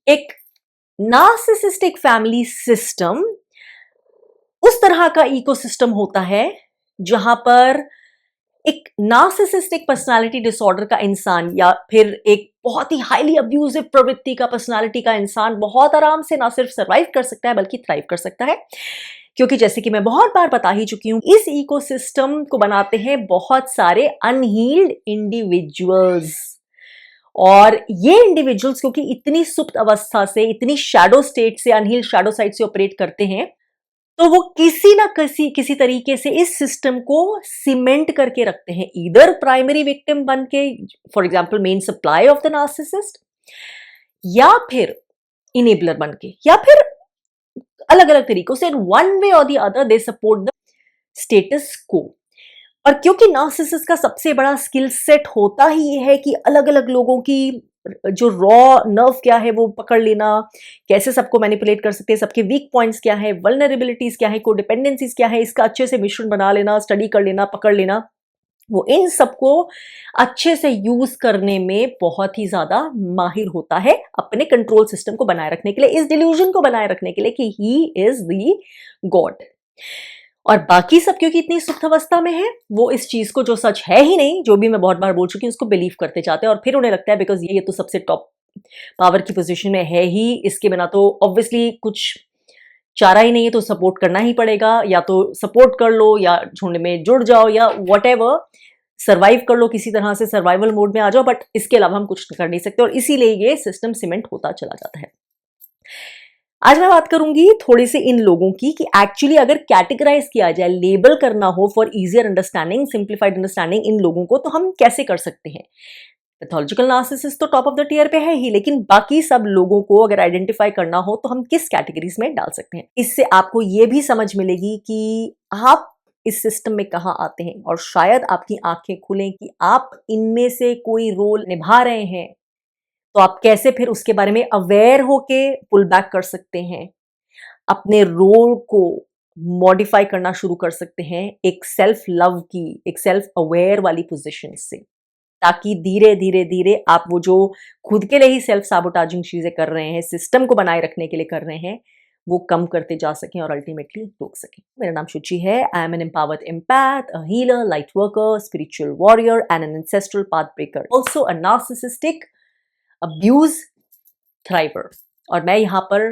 एक narcissistic family system उस तरह का इकोसिस्टम होता है जहां पर एक नार्सिसिस्टिक पर्सनालिटी डिसऑर्डर का इंसान या फिर एक बहुत ही हाईली अब्यूजिव प्रवृत्ति का पर्सनालिटी का इंसान बहुत आराम से ना सिर्फ सर्वाइव कर सकता है बल्कि थ्राइव कर सकता है। क्योंकि जैसे कि मैं बहुत बार बता ही चुकी हूं, इस इकोसिस्टम को बनाते हैं बहुत सारे अनहील्ड इंडिविजुअल्स। और ये इंडिविजुअल्स क्योंकि इतनी सुप्त अवस्था से, इतनी शैडो स्टेट से, अनहील्ड शैडो साइड से ऑपरेट करते हैं, तो वो किसी ना किसी तरीके से इस सिस्टम को सीमेंट करके रखते हैं, इधर प्राइमरी विक्टिम बन के, for example main supply of the narcissist, या फिर इनेबलर बन के, या फिर अलग अलग तरीकों से, वन वे और the other they support the status को। और क्योंकि नार्सिसिस्ट का सबसे बड़ा स्किल सेट होता ही ये है कि अलग अलग लोगों की जो रॉ नर्व क्या है वो पकड़ लेना, कैसे सबको मैनिपुलेट कर सकते हैं, सबके वीक पॉइंट्स क्या है, वल्नरेबिलिटीज क्या है, कोडिपेंडेंसीज क्या है, इसका अच्छे से मिश्रण बना लेना, स्टडी कर लेना, पकड़ लेना। वो इन सबको अच्छे से यूज करने में बहुत ही ज्यादा माहिर होता है अपने कंट्रोल सिस्टम को बनाए रखने के लिए, इस डिल्यूजन को बनाए रखने के लिए कि ही इज द गॉड। और बाकी सब क्योंकि इतनी सुप्त अवस्था में है, वो इस चीज को जो सच है ही नहीं, जो भी मैं बहुत बार बोल चुकी हूँ, उसको बिलीव करते जाते हैं। और फिर उन्हें लगता है बिकॉज ये तो सबसे टॉप पावर की पोजीशन में है ही, इसके बिना तो ऑब्वियसली कुछ चारा ही नहीं है, तो सपोर्ट करना ही पड़ेगा, या तो सपोर्ट कर लो या झुंड में जुड़ जाओ या व्हाटएवर, सर्वाइव कर लो, किसी तरह से सर्वाइवल मोड में आ जाओ, बट इसके अलावा हम कुछ कर नहीं सकते। और इसीलिए ये सिस्टम सीमेंट होता चला जाता है। आज मैं बात करूंगी थोड़ी सी इन लोगों की कि एक्चुअली अगर कैटेगराइज किया जाए, लेबल करना हो for easier understanding, simplified understanding in लोगों को, तो हम कैसे कर सकते हैं। पैथोलॉजिकल नार्सिसिस्ट तो टॉप ऑफ द टियर पे है ही, लेकिन बाकी सब लोगों को अगर आइडेंटिफाई करना हो तो हम किस कैटेगरीज में डाल सकते हैं। इससे आपको ये भी समझ मिलेगी कि आप इस सिस्टम में कहाँ आते हैं, और शायद आपकी आंखें खुलें कि आप इनमें से कोई रोल निभा रहे हैं, तो आप कैसे फिर उसके बारे में अवेयर होके पुल बैक कर सकते हैं, अपने रोल को मॉडिफाई करना शुरू कर सकते हैं एक सेल्फ लव की, एक सेल्फ अवेयर वाली पोजीशन से, ताकि धीरे धीरे धीरे आप वो जो खुद के लिए ही सेल्फ साबोटाजिंग चीजें कर रहे हैं, सिस्टम को बनाए रखने के लिए कर रहे हैं, वो कम करते जा सकें और अल्टीमेटली रोक सकें। मेरा नाम शुचि है। I am an empowered empath, a healer, light worker, spiritual warrior and an ancestral path breaker, also a narcissistic abuse thriver. और मैं यहाँ पर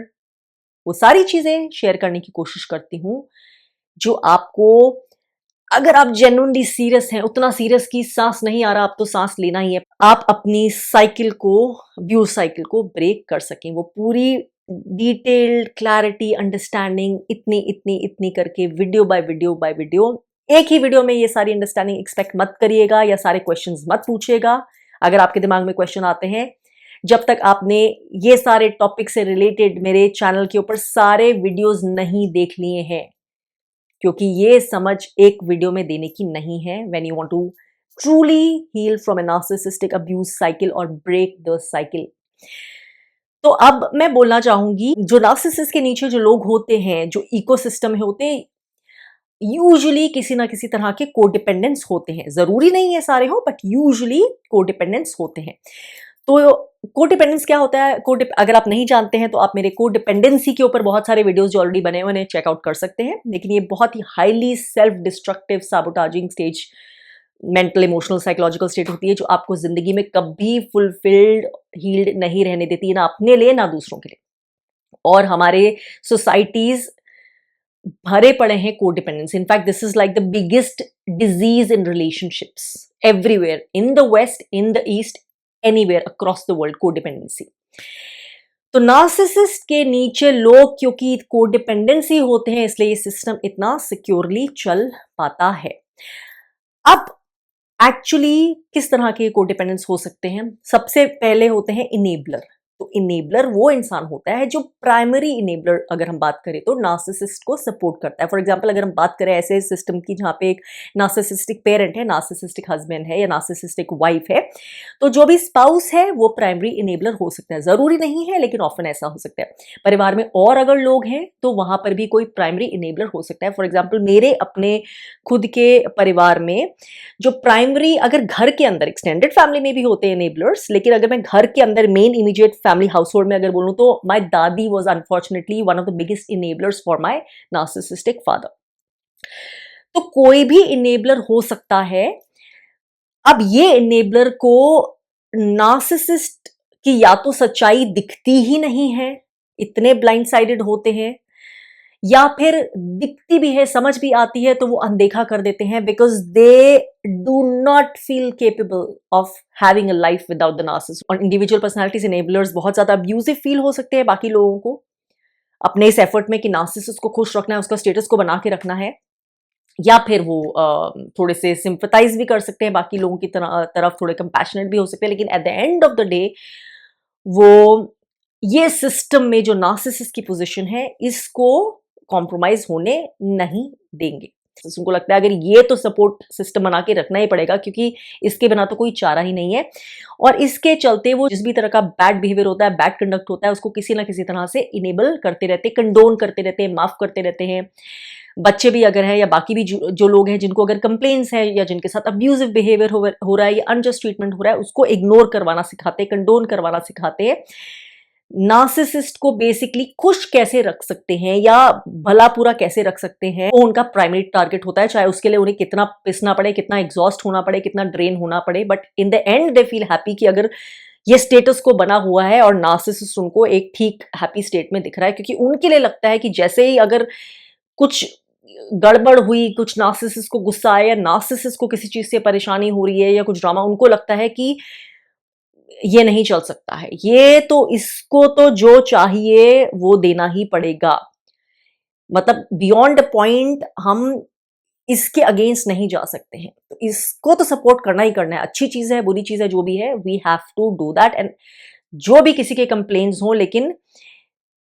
वो सारी चीजें शेयर करने की कोशिश करती हूँ जो आपको, अगर आप जेन्युइनली सीरियस हैं, उतना सीरियस की सांस नहीं आ रहा, आप तो सांस लेना ही है, आप अपनी साइकिल को, अब्यूज साइकिल को ब्रेक कर सकें। वो पूरी डिटेल्ड क्लैरिटी, अंडरस्टैंडिंग, इतनी इतनी इतनी करके video by video by video, एक ही वीडियो में ये सारी अंडरस्टैंडिंग एक्सपेक्ट मत करिएगा, या सारे क्वेश्चंस मत पूछिएगा। अगर आपके दिमाग में क्वेश्चन आते हैं, जब तक आपने ये सारे टॉपिक से रिलेटेड मेरे चैनल के ऊपर सारे वीडियोस नहीं देख लिए हैं, क्योंकि ये समझ एक वीडियो में देने की नहीं है। When you want to truly heal from a narcissistic abuse cycle और ब्रेक द साइकिल। तो अब मैं बोलना चाहूंगी, जो नार्सिसिस्ट के नीचे जो लोग होते हैं, जो इकोसिस्टम में होते हैं, यूजुअली किसी ना किसी तरह के कोडिपेंडेंस होते हैं। जरूरी नहीं है सारे हो, बट यूजुअली कोडिपेंडेंस होते हैं। तो कोडिपेंडेंस क्या होता है, अगर आप नहीं जानते हैं तो आप मेरे कोडिपेंडेंसी के ऊपर बहुत सारे वीडियोस जो ऑलरेडी बने हुए हैं चेकआउट कर सकते हैं। लेकिन ये बहुत ही highly self destructive sabotaging stage, mental, emotional, psychological state होती है, जो आपको जिंदगी में कभी फुलफिल्ड, हील्ड नहीं रहने देती है, ना अपने लिए ना दूसरों के लिए। और हमारे सोसाइटीज भरे पड़े हैं codependence. In fact this is like the biggest disease in relationships everywhere, in the west, in the east, anywhere across the world, codependency. तो नार्सिसिस्ट के नीचे लोग क्योंकि कोडिपेंडेंसी होते हैं, इसलिए ये सिस्टम इतना सिक्योरली चल पाता है। अब एक्चुअली किस तरह के कोडिपेंडेंस हो सकते हैं? सबसे पहले होते हैं इनेबलर। तो इनेबलर वो इंसान होता है जो प्राइमरी इनेबलर, अगर हम बात करें तो नार्सिसिस्ट को सपोर्ट करता है। फॉर एग्जांपल अगर हम बात करें ऐसे सिस्टम की जहां पे एक नार्सिसिस्टिक पेरेंट है, नार्सिसिस्टिक हस्बैंड है या नार्सिसिस्टिक वाइफ है, तो जो भी स्पाउस है वो प्राइमरी इनेबलर हो सकता है। जरूरी नहीं है, लेकिन ऑफन ऐसा हो सकता है। परिवार में और अगर लोग हैं तो वहां पर भी कोई प्राइमरी इनेबलर हो सकता है। फॉर एग्जाम्पल मेरे अपने खुद के परिवार में जो प्राइमरी, अगर घर के अंदर, एक्सटेंडेड फैमिली में भी होते हैं इनेबलर्स, लेकिन अगर मैं घर के अंदर मेन इमीडिएट फैमिली हाउसहोल्ड में अगर बोलूं तो माय दादी was unfortunately one of the biggest enablers for my narcissistic father. तो कोई भी इनेबलर हो सकता है। अब ये इनेबलर को नार्सिसिस्ट की या तो सच्चाई दिखती ही नहीं है, इतने ब्लाइंड साइडेड होते हैं, या फिर दिखती भी है, समझ भी आती है तो वो अनदेखा कर देते हैं, because they do not feel capable of having a life without the narcissist. और इंडिविजुअल पर्सनालिटीज इनेबलर्स बहुत ज्यादा अब्यूजिव फील हो सकते हैं बाकी लोगों को, अपने इस एफर्ट में कि नार्सिसिस्ट को खुश रखना है, उसका स्टेटस को बना के रखना है, या फिर वो थोड़े से सिंपथाइज भी कर सकते हैं बाकी लोगों की तरफ, थोड़े कंपैशनेट भी हो सकते हैं, लेकिन at the end of the day वो ये सिस्टम में जो नार्सिसिस्ट की पोजीशन है इसको कॉम्प्रोमाइज होने नहीं देंगे। उनको लगता है अगर ये तो सपोर्ट सिस्टम बना के रखना ही पड़ेगा, क्योंकि इसके बिना तो कोई चारा ही नहीं है। और इसके चलते वो जिस भी तरह का बैड बिहेवियर होता है, बैड कंडक्ट होता है, उसको किसी ना किसी तरह से इनेबल करते रहते, कंडोन करते रहते हैं, माफ करते रहते हैं। बच्चे भी अगर है या बाकी भी जो लोग हैं जिनको अगर कंप्लेंट्स है या जिनके साथ अब्यूजिव बिहेवियर हो रहा है या अनजस्ट ट्रीटमेंट हो रहा है, उसको इग्नोर करवाना सिखाते हैं, कंडोन करवाना सिखाते हैं। नार्सिसिस्ट को बेसिकली खुश कैसे रख सकते हैं या भला पूरा कैसे रख सकते हैं, वो उनका प्राइमरी टारगेट होता है, चाहे उसके लिए उन्हें कितना पिसना पड़े, कितना एग्जॉस्ट होना पड़े, कितना ड्रेन होना पड़े, but in the and they feel happy कि अगर ये स्टेटस को बना हुआ है और नार्सिसिस्ट उनको एक ठीक हैप्पी स्टेट में दिख रहा है, क्योंकि उनके लिए लगता है कि जैसे ही अगर कुछ गड़बड़ हुई, कुछ नार्सिसिस्ट को गुस्सा आया, नार्सिसिस्ट को किसी चीज से परेशानी हो रही है या कुछ ड्रामा, उनको लगता है कि ये नहीं चल सकता है, ये तो इसको तो जो चाहिए वो देना ही पड़ेगा, मतलब बियॉन्ड पॉइंट हम इसके अगेंस्ट नहीं जा सकते हैं, तो इसको तो सपोर्ट करना ही करना है। अच्छी चीज है, बुरी चीज है, जो भी है, we have to do that. And जो भी किसी के कंप्लेन्स हो, लेकिन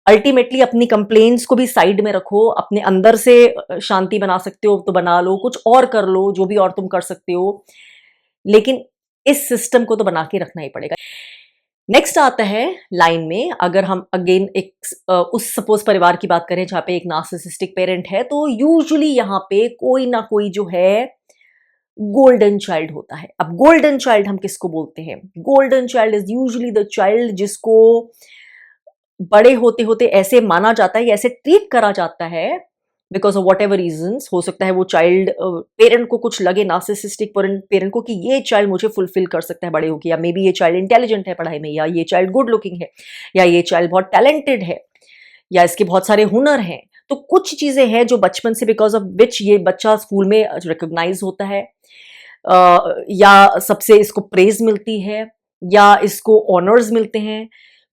अल्टीमेटली अपनी कंप्लेंट्स को भी साइड में रखो, अपने अंदर से शांति बना सकते हो तो बना लो, कुछ और कर लो, जो भी और तुम कर सकते हो, लेकिन इस सिस्टम को तो बना के रखना ही पड़ेगा। नेक्स्ट आता है लाइन में, अगर हम अगेन एक उस सपोज परिवार की बात करें जहां पे एक नार्सिसिस्टिक पेरेंट है, तो यूजुअली यहाँ पे कोई ना कोई जो है गोल्डन चाइल्ड होता है। अब गोल्डन चाइल्ड हम किसको बोलते हैं? Golden child is usually the child जिसको बड़े होते होते ऐसे माना जाता है, ऐसे ट्रीट करा जाता है because of whatever reasons. हो सकता है वो चाइल्ड पेरेंट को कुछ लगे, नार्सिसिस्टिक पेरेंट को, कि ये चाइल्ड मुझे फुलफिल कर सकता है बड़े होकर, या मे बी ये चाइल्ड इंटेलिजेंट है पढ़ाई में, या ये चाइल्ड गुड लुकिंग है, या ये चाइल्ड बहुत टैलेंटेड है, या इसके बहुत सारे हुनर हैं। तो कुछ चीजें हैं जो बचपन से बिकॉज ऑफ विच ये बच्चा स्कूल में रिकॉग्नाइज होता है, या सबसे इसको प्रेज मिलती है, या इसको ऑनर्स मिलते हैं।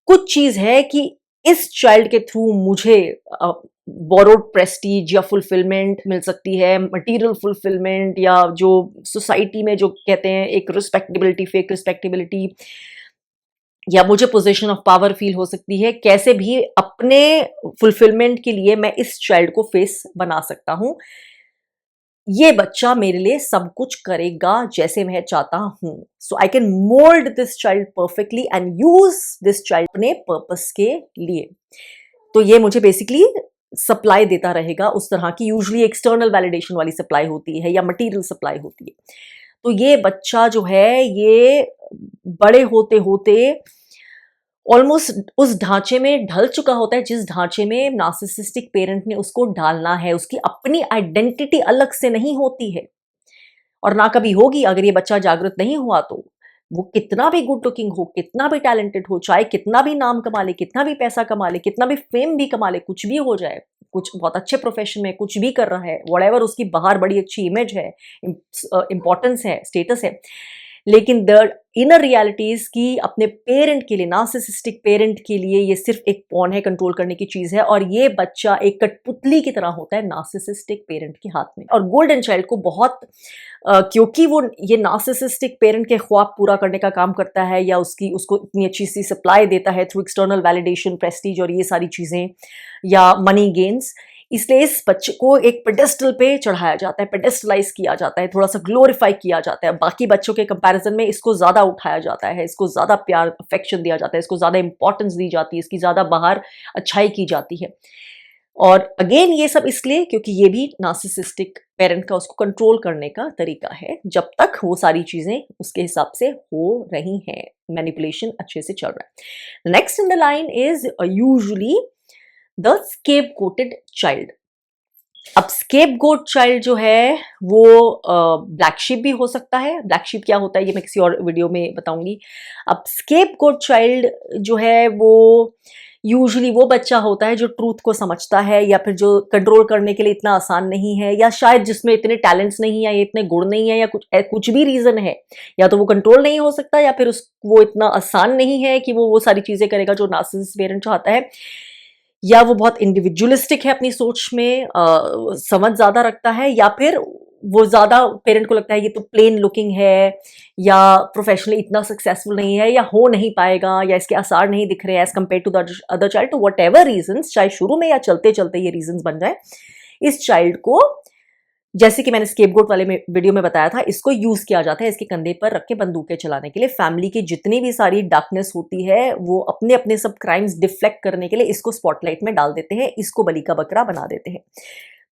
कुछ चीज है कि इस चाइल्ड के थ्रू मुझे बोरोड प्रेस्टीज या फुलफिलमेंट मिल सकती है, मटेरियल फुलफिलमेंट, या जो सोसाइटी में जो कहते हैं एक रिस्पेक्टेबिलिटी, फेक रिस्पेक्टेबिलिटी, या मुझे पोजीशन ऑफ पावर फील हो सकती है। कैसे भी अपने फुलफिलमेंट के लिए मैं इस चाइल्ड को फेस बना सकता हूं, ये बच्चा मेरे लिए सब कुछ करेगा जैसे मैं चाहता हूं, so I can mould this child perfectly and use this child अपने पर्पस के लिए। तो ये मुझे बेसिकली सप्लाई देता रहेगा उस तरह की, यूजुअली एक्सटर्नल वैलिडेशन वाली सप्लाई होती है या मटेरियल सप्लाई होती है। तो ये बच्चा जो है ये बड़े होते होते ऑलमोस्ट उस ढांचे में ढल चुका होता है जिस ढांचे में नार्सिसिस्टिक पेरेंट ने उसको डालना है। उसकी अपनी आइडेंटिटी अलग से नहीं होती है और ना कभी होगी अगर ये बच्चा जागृत नहीं हुआ तो। वो कितना भी गुड लुकिंग हो, कितना भी टैलेंटेड हो, चाहे कितना भी नाम कमा ले, कितना भी पैसा कमा ले, कितना भी फेम भी कमा ले, कुछ भी हो जाए, कुछ बहुत अच्छे प्रोफेशन में कुछ भी कर रहा है, व्हाटएवर उसकी बाहर बड़ी अच्छी इमेज है, इंपॉर्टेंस है, स्टेटस है, लेकिन द इनर रियलिटीज की अपने पेरेंट के लिए, नार्सिसिस्टिक पेरेंट के लिए ये सिर्फ एक पॉन है, कंट्रोल करने की चीज है। और ये बच्चा एक कठपुतली की तरह होता है नार्सिसिस्टिक पेरेंट के हाथ में। और गोल्डन चाइल्ड को बहुत क्योंकि वो ये नार्सिसिस्टिक पेरेंट के ख्वाब पूरा करने का काम करता है, या उसको इतनी अच्छी सी सप्लाई देता है थ्रू एक्सटर्नल वैलिडेशन, प्रेस्टीज और ये सारी चीजें, या मनी गेन्स, इसलिए इस बच्चे को एक पेडेस्टल पे चढ़ाया जाता है, पेडेस्टलाइज किया जाता है, थोड़ा सा ग्लोरीफाई किया जाता है। बाकी बच्चों के कंपैरिजन में इसको ज्यादा उठाया जाता है, इसको ज्यादा प्यार अफेक्शन दिया जाता है, इसको ज्यादा इंपॉर्टेंस दी जाती है, इसकी ज्यादा बाहर अच्छाई की जाती है। और अगेन ये सब इसलिए क्योंकि ये भी नार्सिसिस्टिक पेरेंट का उसको कंट्रोल करने का तरीका है, जब तक वो सारी चीजें उसके हिसाब से हो रही हैं, मैनिपुलेशन अच्छे से चल रहा है। Next in the line is usually the scapegoated child. अब स्केप गोट चाइल्ड जो है वो ब्लैक शीप भी हो सकता है। ब्लैक शीप क्या होता है ये मैं किसी और वीडियो में बताऊंगी। अब स्केप गोट चाइल्ड जो है वो यूजुअली वो बच्चा होता है जो ट्रूथ को समझता है, या फिर जो कंट्रोल करने के लिए इतना आसान नहीं है, या शायद जिसमें इतने टैलेंट्स नहीं है, इतने गुण नहीं है, या कुछ भी रीजन है, या तो वो कंट्रोल नहीं हो सकता, या फिर वो इतना आसान नहीं है कि वो सारी चीजें करेगा जो नार्सिसिस्ट पेरेंट चाहता है, या वो बहुत इंडिविजुअलिस्टिक है अपनी सोच में, समझ ज्यादा रखता है, या फिर वो ज्यादा पेरेंट को लगता है ये तो प्लेन लुकिंग है, या प्रोफेशनली इतना सक्सेसफुल नहीं है, या हो नहीं पाएगा, या इसके आसार नहीं दिख रहे हैं as compared to the other child. तो वट एवर रीजन्स, चाहे शुरू में या चलते चलते ये रीजन्स बन जाए, इस चाइल्ड को, जैसे कि मैंने स्केपगोट वाले वीडियो में बताया था, इसको यूज किया जाता है इसके कंधे पर रख के बंदूकें चलाने के लिए। फैमिली की जितनी भी सारी डार्कनेस होती है वो अपने अपने सब क्राइम्स डिफ्लेक्ट करने के लिए इसको स्पॉटलाइट में डाल देते हैं, इसको बलि का बकरा बना देते हैं।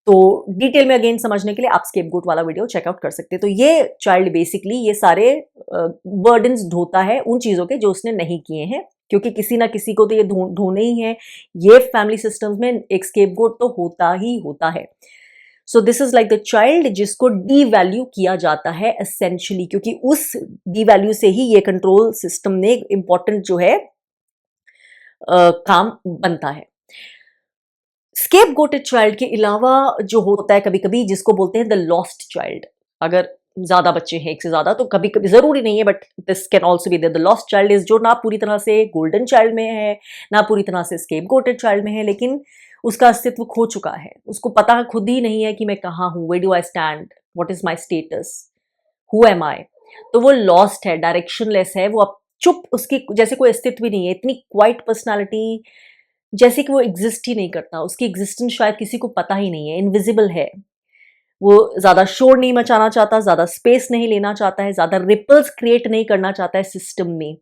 तो डिटेल में अगेन समझने के लिए आप स्केपगोट वाला वीडियो चेकआउट कर सकते हैं। तो ये चाइल्ड बेसिकली ये सारे बर्डन्स ढोता है उन चीजों के जो उसने नहीं किए हैं, क्योंकि किसी ना किसी को तो ये ढोने ही है। ये फैमिली सिस्टम्स में एक स्केपगोट तो होता ही होता है। So this is like the child जिसको डी वैल्यू किया जाता है एसेंशियली, क्योंकि उस डी वैल्यू से ही ये कंट्रोल सिस्टम में इंपॉर्टेंट जो है काम बनता है। स्केप गोटेड चाइल्ड के अलावा जो होता है कभी कभी, जिसको बोलते हैं द लॉस्ट चाइल्ड। अगर ज्यादा बच्चे हैं, एक से ज्यादा, तो कभी कभी, जरूरी नहीं है but this can also be the lost child is जो ना पूरी तरह से गोल्डन चाइल्ड में है, ना पूरी तरह से स्केप गोटेड चाइल्ड में है, लेकिन उसका अस्तित्व खो चुका है। उसको पता खुद ही नहीं है कि मैं कहाँ हूँ, where do I stand, what is my status, who am I. तो वो लॉस्ट है, डायरेक्शनलेस है, वो अब चुप, उसकी जैसे कोई अस्तित्व भी नहीं है, इतनी क्वाइट पर्सनालिटी, जैसे कि वो एग्जिस्ट ही नहीं करता, उसकी एग्जिस्टेंस शायद किसी को पता ही नहीं है, इनविजिबल है। वो ज्यादा शोर नहीं मचाना चाहता, ज्यादा स्पेस नहीं लेना चाहता है, ज्यादा रिपल्स क्रिएट नहीं करना चाहता है सिस्टम में।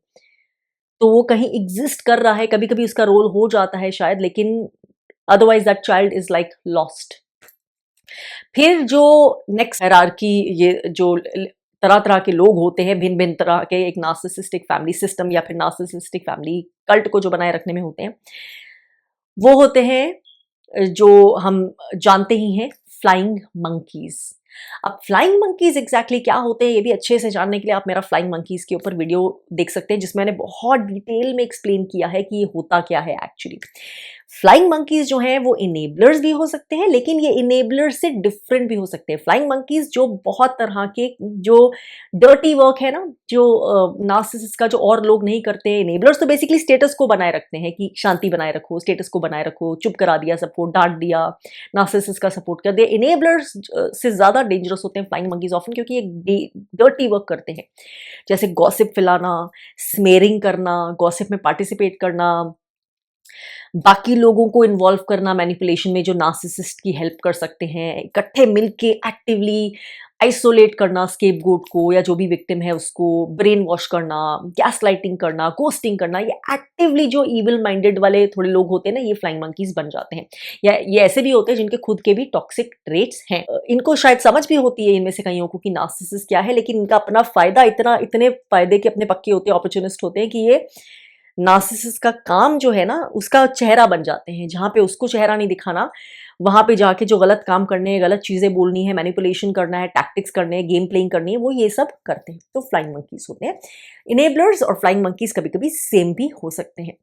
तो वो कहीं एग्जिस्ट कर रहा है, कभी कभी उसका रोल हो जाता है शायद, लेकिन otherwise that child is like lost. फिर जो नेक्स्ट हायरार्की, ये जो तरह तरह के लोग होते हैं, भिन्न भिन्न तरह के, एक नार्सिसिस्टिक फैमिली सिस्टम या फिर नार्सिसिस्टिक फैमिली कल्ट को जो बनाए रखने में होते हैं, वो होते हैं जो हम जानते ही हैं, फ्लाइंग मंकीज। अब फ्लाइंग मंकीज एग्जैक्टली क्या होते हैं ये भी अच्छे से जानने के लिए आप मेरा फ्लाइंग मंकीज के ऊपर वीडियो देख सकते हैं, जिसमें मैंने बहुत डिटेल में एक्सप्लेन किया है कि ये होता क्या है एक्चुअली। फ्लाइंग मंकीज जो हैं वो इनेबलर्स भी हो सकते हैं, लेकिन ये इनेबलर्स से डिफरेंट भी हो सकते हैं। फ्लाइंग मंकीज जो बहुत तरह के जो डर्टी वर्क है ना, जो नार्सिसिस्ट का जो और लोग नहीं करते हैं। इनेबलर्स तो बेसिकली स्टेटस को बनाए रखते हैं कि शांति बनाए रखो, स्टेटस को बनाए रखो, चुप करा दिया सबको, डांट दिया, नार्सिसिस्ट का सपोर्ट कर दिया। इनेबलर्स से ज्यादा डेंजरस होते हैं फ्लाइंग मंकीज ऑफन, क्योंकि ये डर्टी वर्क करते हैं, जैसे गॉसिप फैलाना, स्मेयरिंग करना, गॉसिप में पार्टिसिपेट करना, बाकी लोगों को इन्वॉल्व करना मैनिपुलेशन में, जो नार्सिसिस्ट की हेल्प कर सकते हैं, इकट्ठे मिलके एक्टिवली आइसोलेट करना स्केपगोट को या जो भी विक्टिम है उसको, ब्रेन वॉश करना, गैस लाइटिंग करना, गोस्टिंग करना। ये एक्टिवली जो इविल माइंडेड वाले थोड़े लोग होते हैं ना, ये फ्लाइंग मंकीज बन जाते हैं। या ये ऐसे भी होते हैं जिनके खुद के भी टॉक्सिक ट्रेट्स हैं। इनको शायद समझ भी होती है इनमें से कईयों को कि नार्सिसिस्ट क्या है, लेकिन इनका अपना फायदा इतने फायदे के अपने पक्के होते हैं, अपॉर्चुनिस्ट होते हैं कि ये नार्सिसिस्ट का काम जो है ना उसका चेहरा बन जाते हैं। जहां पे उसको चेहरा नहीं दिखाना, वहां पे जाके जो गलत काम करने हैं, गलत चीजें बोलनी है, मैनिपुलेशन करना है, टैक्टिक्स करने हैं, गेम प्लेइंग करनी है, वो ये सब करते हैं। तो फ्लाइंग मंकीज होते हैं। इनेबलर्स और फ्लाइंग मंकीज कभी कभी सेम भी हो सकते हैं।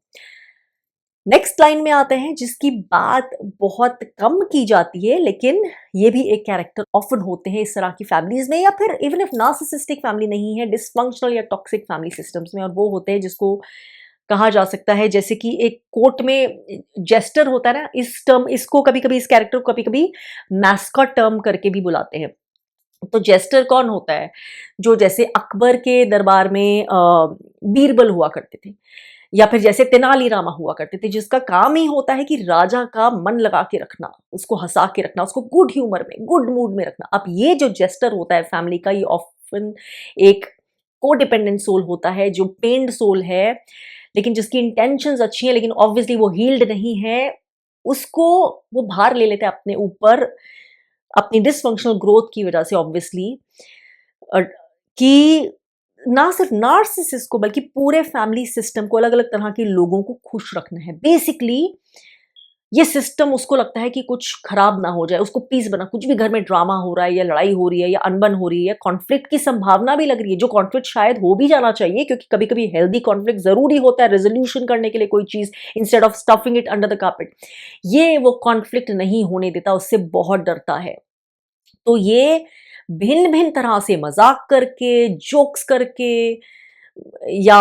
नेक्स्ट लाइन में आते हैं जिसकी बात बहुत कम की जाती है, लेकिन ये भी एक कैरेक्टर ऑफन होते हैं इस तरह की फैमिलीज में, या फिर इवन इफ नार्सिसिस्टिक फैमिली नहीं है, डिसफंक्शनल या टॉक्सिक फैमिली सिस्टम्स में। और वो होते हैं जिसको कहा जा सकता है, जैसे कि एक कोर्ट में जेस्टर होता है ना, इस टर्म, इसको कभी कभी, इस कैरेक्टर को कभी कभी मैस्कॉट टर्म करके भी बुलाते हैं। तो जेस्टर कौन होता है? जो जैसे अकबर के दरबार में बीरबल हुआ करते थे, या फिर जैसे तेनालीरामा हुआ करते थे, जिसका काम ही होता है कि राजा का मन लगा के रखना, उसको हंसा के रखना, उसको गुड ह्यूमर में, गुड मूड में रखना। अब ये जो जेस्टर होता है फैमिली का, ये ऑफन एक कोडिपेंडेंट सोल होता है, जो पेन्ड सोल है, लेकिन जिसकी इंटेंशंस अच्छी हैं, लेकिन ऑब्वियसली वो हील्ड नहीं है। उसको वो भार ले लेते हैं अपने ऊपर, अपनी डिसफंक्शनल ग्रोथ की वजह से ऑब्वियसली, कि ना सिर्फ नार्सिसिस्ट को बल्कि पूरे फैमिली सिस्टम को, अलग अलग तरह के लोगों को खुश रखना है। बेसिकली ये सिस्टम, उसको लगता है कि कुछ खराब ना हो जाए, उसको पीस बना, कुछ भी घर में ड्रामा हो रहा है या लड़ाई हो रही है या अनबन हो रही है, कॉन्फ्लिक्ट की संभावना भी लग रही है, जो कॉन्फ्लिक्ट शायद हो भी जाना चाहिए, क्योंकि कभी कभी हेल्दी कॉन्फ्लिक्ट जरूरी होता है रेजोल्यूशन करने के लिए कोई चीज, instead of stuffing it under the carpet. ये वो कॉन्फ्लिक्ट नहीं होने देता, उससे बहुत डरता है। तो ये भिन्न भिन्न तरह से मजाक करके, जोक्स करके, या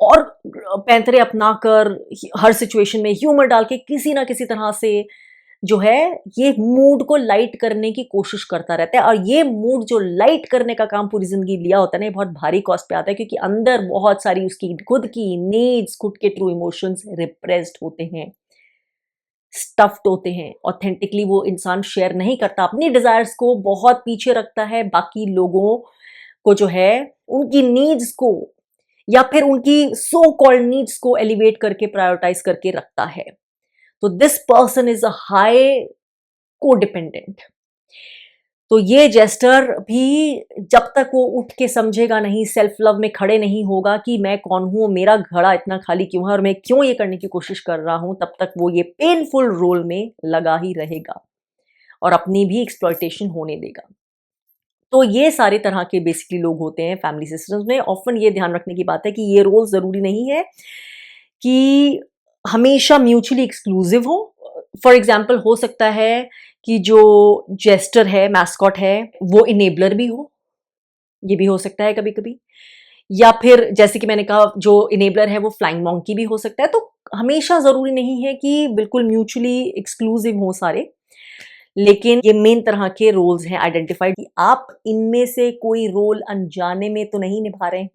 और पैंतरे अपनाकर, हर सिचुएशन में ह्यूमर डाल के किसी ना किसी तरह से जो है ये मूड को लाइट करने की कोशिश करता रहता है। और ये मूड जो लाइट करने का काम पूरी जिंदगी लिया होता है ना, ये बहुत भारी कॉस्ट पे आता है, क्योंकि अंदर बहुत सारी उसकी खुद की नीड्स, खुद के ट्रू इमोशंस रिप्रेस्ड होते हैं, स्टफ्ड होते हैं। ऑथेंटिकली वो इंसान शेयर नहीं करता, अपनी डिजायर्स को बहुत पीछे रखता है, बाकी लोगों को जो है उनकी नीड्स को या फिर उनकी सो कॉल्ड नीड्स को एलिवेट करके प्रायोरिटाइज करके रखता है। तो this person is a high codependent. तो ये जेस्टर भी जब तक वो उठ के समझेगा नहीं, सेल्फ लव में खड़े नहीं होगा कि मैं कौन हूं, मेरा घड़ा इतना खाली क्यों है और मैं क्यों ये करने की कोशिश कर रहा हूं, तब तक वो ये पेनफुल रोल में लगा ही रहेगा और अपनी भी एक्सप्लॉयटेशन होने देगा। तो ये सारे तरह के बेसिकली लोग होते हैं फैमिली सिस्टम्स में। ऑफन ये ध्यान रखने की बात है कि ये रोल जरूरी नहीं है कि हमेशा म्यूचुअली एक्सक्लूसिव हो। फॉर एग्जाम्पल हो सकता है कि जो जेस्टर है, मैस्कॉट है, वो इनेबलर भी हो, ये भी हो सकता है कभी कभी। या फिर जैसे कि मैंने कहा, जो इनेबलर है वो फ्लाइंग मॉन्की भी हो सकता है। तो हमेशा जरूरी नहीं है कि बिल्कुल म्यूचुअली एक्सक्लूसिव हो सारे, लेकिन ये मेन तरह के रोल्स हैं आइडेंटिफाइड, कि आप इनमें से कोई रोल अनजाने में तो नहीं निभा रहे हैं।